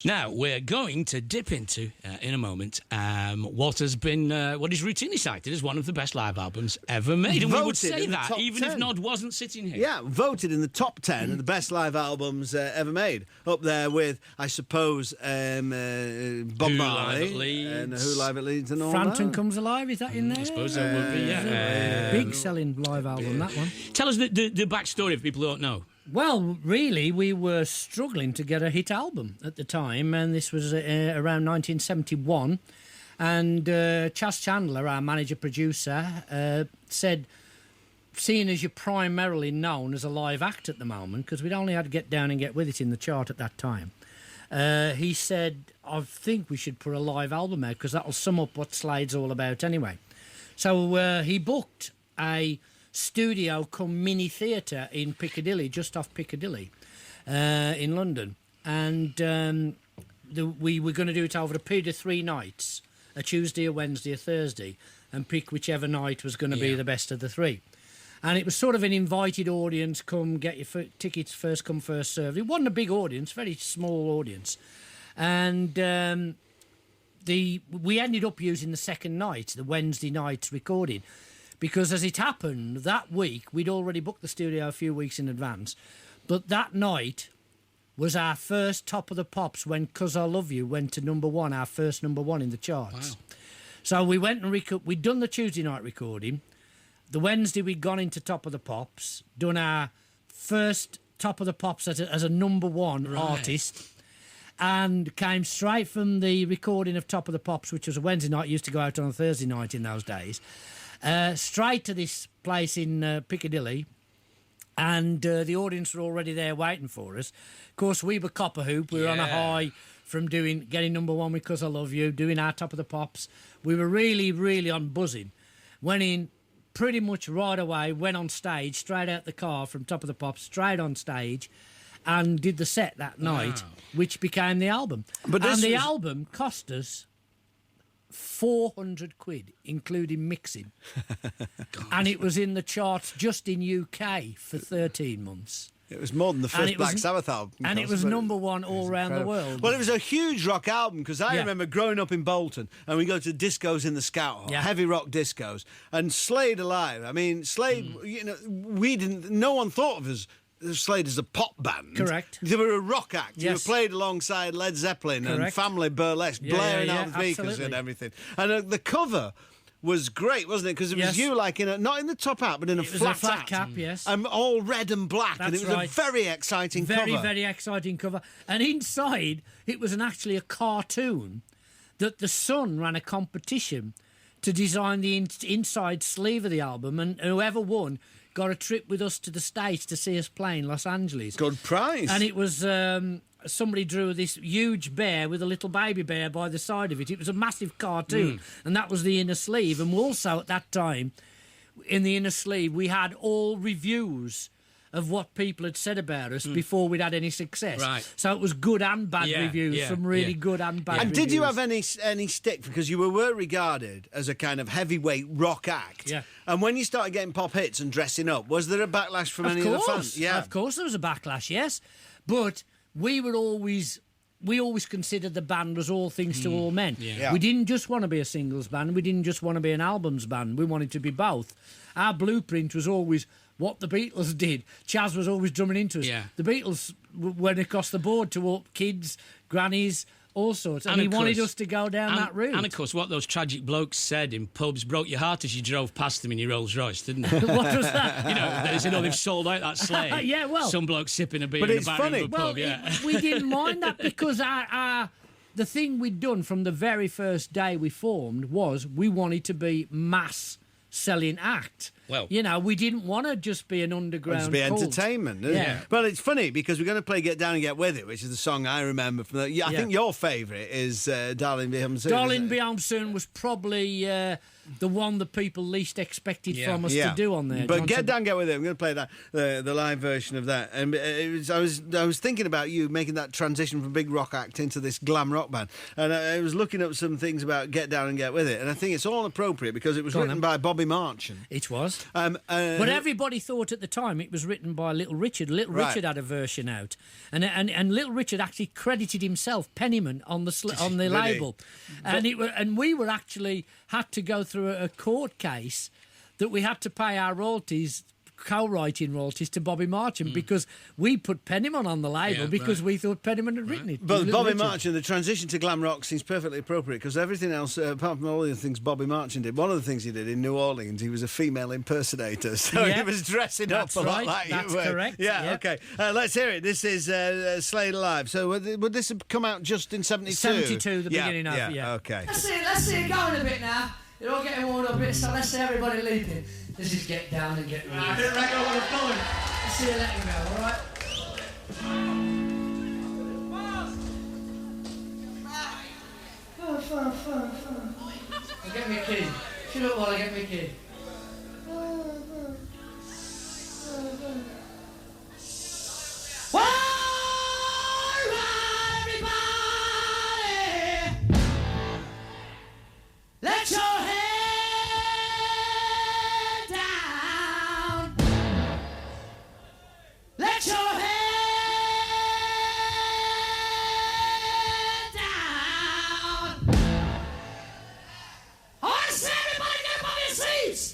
Now, we're going to dip into, in a moment, what has been, what is routinely cited as one of the best live albums ever made. And we would say that, even if Nod wasn't sitting here. Yeah, voted in the top 10 of the best live albums ever made. Up there with, I suppose, Bob Marley and Who Live at Leeds and all Frampton that. Comes Alive, is that in there? I suppose that would be, yeah. Big selling live album, that one. Tell us the backstory if people don't know. Well, really, we were struggling to get a hit album at the time, and this was around 1971. And Chas Chandler, our manager-producer, said, seeing as you're primarily known as a live act at the moment, because we'd only had to Get Down and Get With It in the chart at that time, he said, I think we should put a live album out, because that'll sum up what Slade's all about anyway. So he booked a studio come mini theatre in Piccadilly, just off Piccadilly, in London, and we were going to do it over a period of 3 nights, a Tuesday, a Wednesday, a Thursday, and pick whichever night was going to be the best of the 3. And it was sort of an invited audience, come get your tickets, first come, first served. It wasn't a big audience, very small audience, and we ended up using the second night, the Wednesday night's recording. Because as it happened, that week, we'd already booked the studio a few weeks in advance, but that night was our first Top of the Pops when 'Cause I Love You went to number 1, our first number 1 in the charts. Wow. So we went and we'd done the Tuesday night recording. The Wednesday we'd gone into Top of the Pops, done our first Top of the Pops as a number 1 artist, and came straight from the recording of Top of the Pops, which was a Wednesday night, used to go out on a Thursday night in those days, straight to this place in Piccadilly, and the audience were already there waiting for us. Of course, we were Copper Hoop. We were on a high from getting number 1 with 'Cause I Love You, doing our Top of the Pops. We were really, really on buzzing. Went in pretty much right away, went on stage, straight out the car from Top of the Pops, straight on stage, and did the set that night, which became the album. And the album cost us £400, including mixing. And it was in the charts just in UK for 13 months. It was more than the first Black Sabbath album. And it was number 1 all around the world. Well, it was a huge rock album, because I remember growing up in Bolton, and we go to discos in the Scout Hall, heavy rock discos, and Slade alive. I mean, Slade, you know, no one thought of us Slade as a pop band. Correct. They were a rock act. You were played alongside Led Zeppelin and Family Burlesque, blaring out the speakers and everything. And the cover was great, wasn't it? Because it was you, like, not in the top hat, but in a flat cap, yes. All red and black, and it was a very exciting cover. Very, very exciting cover. And inside, it was actually a cartoon that the Sun ran a competition to design the inside sleeve of the album, and whoever won got a trip with us to the States to see us play in Los Angeles. Good prize. And it was... somebody drew this huge bear with a little baby bear by the side of it. It was a massive cartoon, and that was the inner sleeve. And also, at that time, in the inner sleeve, we had all reviews of what people had said about us before we'd had any success. Right. So it was good and bad reviews, from really good and bad reviews. And did you have any stick? Because you were regarded as a kind of heavyweight rock act. Yeah. And when you started getting pop hits and dressing up, was there a backlash from any of the fans? Yeah, of course there was a backlash, yes. But we always considered the band was all things to all men. Yeah. We didn't just want to be a singles band. We didn't just want to be an albums band. We wanted to be both. Our blueprint was always what the Beatles did. Chaz was always drumming into us. Yeah. The Beatles went across the board to all kids, grannies, all sorts. And he wanted us to go down that route. And, of course, what those tragic blokes said in pubs broke your heart as you drove past them in your Rolls Royce, didn't it? What was that? You know, they said, they've sold out that Slade. Yeah, well... Some bloke sipping a beer in the back room of a pub, we didn't mind that, because the thing we'd done from the very first day we formed was we wanted to be mass-selling act. Well, you know, we didn't want to just be an underground cult. Be entertainment, isn't it? Well, it's funny because we're going to play Get Down and Get With It, which is the song I remember from that. I think your favourite is Darling Be Home Soon. Darling Be Home Soon was probably the one that people least expected from us to do on there. But Get Down, Get With It. I'm going to play that the live version of that. And I was thinking about you making that transition from big rock act into this glam rock band, and I was looking up some things about Get Down and Get With It, and I think it's all appropriate because it was written by Bob Bobby Marchand. It was. But everybody thought at the time it was written by Little Richard. Little Richard had a version out. And Little Richard actually credited himself, Pennyman, on the label. And we were actually had to go through a court case that we had to pay our royalties, co-writing royalties, to Bobby Marchand because we put Pennyman on the label because we thought Pennyman had written it. But Bobby Marchand, the transition to glam rock seems perfectly appropriate because everything else, apart from all the things Bobby Marchand did, one of the things he did in New Orleans, he was a female impersonator, so he was dressing up a lot like That's you were. correct. Yeah, okay. Let's hear it. This is Slade Alive. So would this have come out just in 72? 72, the beginning of it, okay. Let's see it going a bit now. You're all getting warmed up a bit, so let's see everybody leaping. This is Get Down and Get Ready. I didn't reckon what I'm doing. Let's see you letting go, all right? Fun. I'll get me a key. Shut up while I get me a key. All right, everybody! Let your head down. Let your head down. I want to see everybody get up on your seats.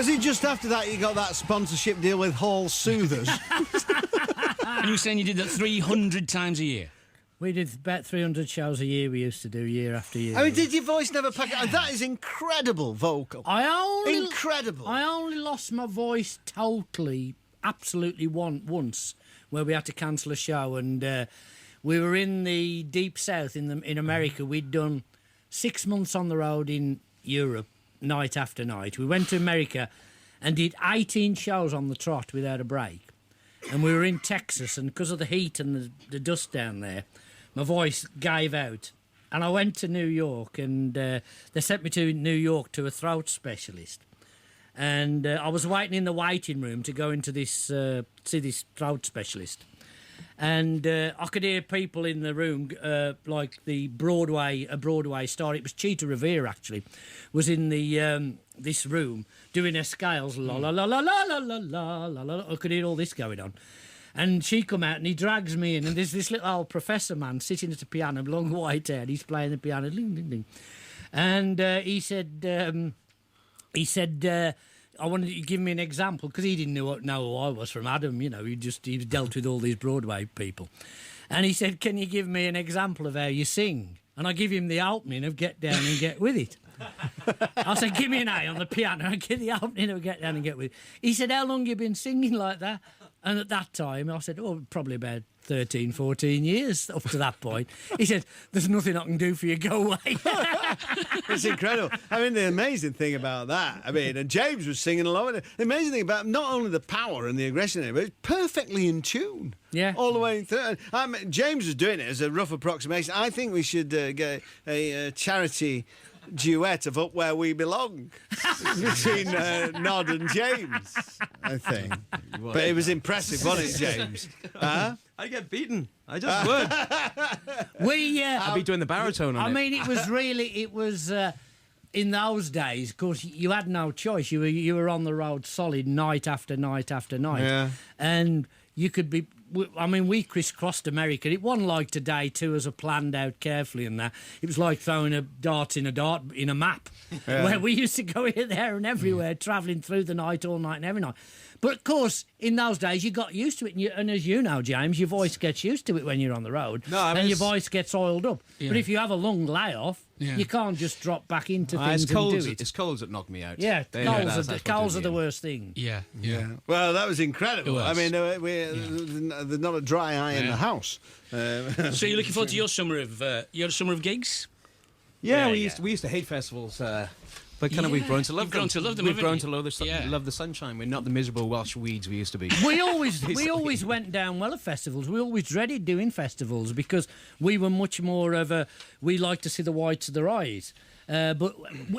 Was it just after that you got that sponsorship deal with Hall Soothers? And you were saying you did that 300 times a year? We did about 300 shows a year we used to do, year after year. I mean, did your voice never pack out? That is incredible vocal. Incredible. I only lost my voice totally, absolutely once, where we had to cancel a show, and we were in the deep south in America. We'd done 6 months on the road in Europe, night after night. We went to America and did 18 shows on the trot without a break. And we were in Texas, and because of the heat and the dust down there, my voice gave out. And I went to New York, and they sent me to New York to a throat specialist. And I was waiting in the waiting room to go into this, see this throat specialist. And I could hear people in the room, like a Broadway star. It was Cheetah Revere, actually, was in the this room doing her scales. La la la la la la la la la la. I could hear all this going on. And she come out and he drags me in, and there's this little old professor man sitting at a piano, long white hair, and he's playing the piano. Ding, ding, ding. And he said, I wanted you to give me an example, because he didn't know who I was from Adam, you know, he dealt with all these Broadway people. And he said, can you give me an example of how you sing? And I give him the opening of Get Down and Get With It. I said, give me an A on the piano and get the opening of Get Down and Get With It. He said, how long you been singing like that? And at that time, I said, oh, probably about 13, 14 years up to that point. He said, there's nothing I can do for you, go away. It's incredible. I mean, the amazing thing about that, I mean, and James was singing along. The amazing thing about not only the power and the aggression in it, but it's perfectly in tune. Yeah. All the way through. I mean, James was doing it as a rough approximation. I think we should get a charity duet of Up Where We Belong between Nod and James, I think. But it was impressive, wasn't it, James? Huh? I get beaten. I just would. I'd be doing the baritone on it. I mean, it was in those days, of course, you had no choice. You were on the road solid night after night after night. Yeah. And you could be... I mean, we crisscrossed America. It wasn't like today, tours are planned out carefully and that. It was like throwing a dart in a map, where we used to go here, there and everywhere, travelling through the night, all night and every night. But, of course, in those days, you got used to it. And as you know, James, your voice gets used to it when you're on the road. No, I mean, and your voice gets oiled up. Yeah. But if you have a long layoff, you can't just drop back into things it's colds, and do it. It's colds that knock me out. Yeah, colds are the worst thing. Yeah. Well, that was incredible. It was. I mean, there's not a dry eye in the house. So you're looking forward to your summer of gigs? Yeah, we used to hate festivals. But kind of we've grown to love them. We've grown to love the sunshine. We're not the miserable Welsh weeds we used to be. We always went down well at festivals. We always dreaded doing festivals because we were much more of a... We liked to see the whites of their eyes. But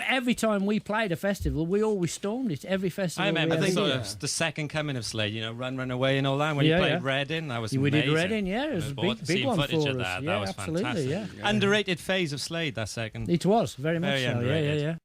every time we played a festival, we always stormed it. Every festival. I remember the second coming of Slade, Run Away and all that. When you played Reading, that was amazing. We did Reading, yeah. It was a big one for us. That was absolutely, fantastic. yeah. Underrated phase of Slade, that second. It was, very much so, yeah.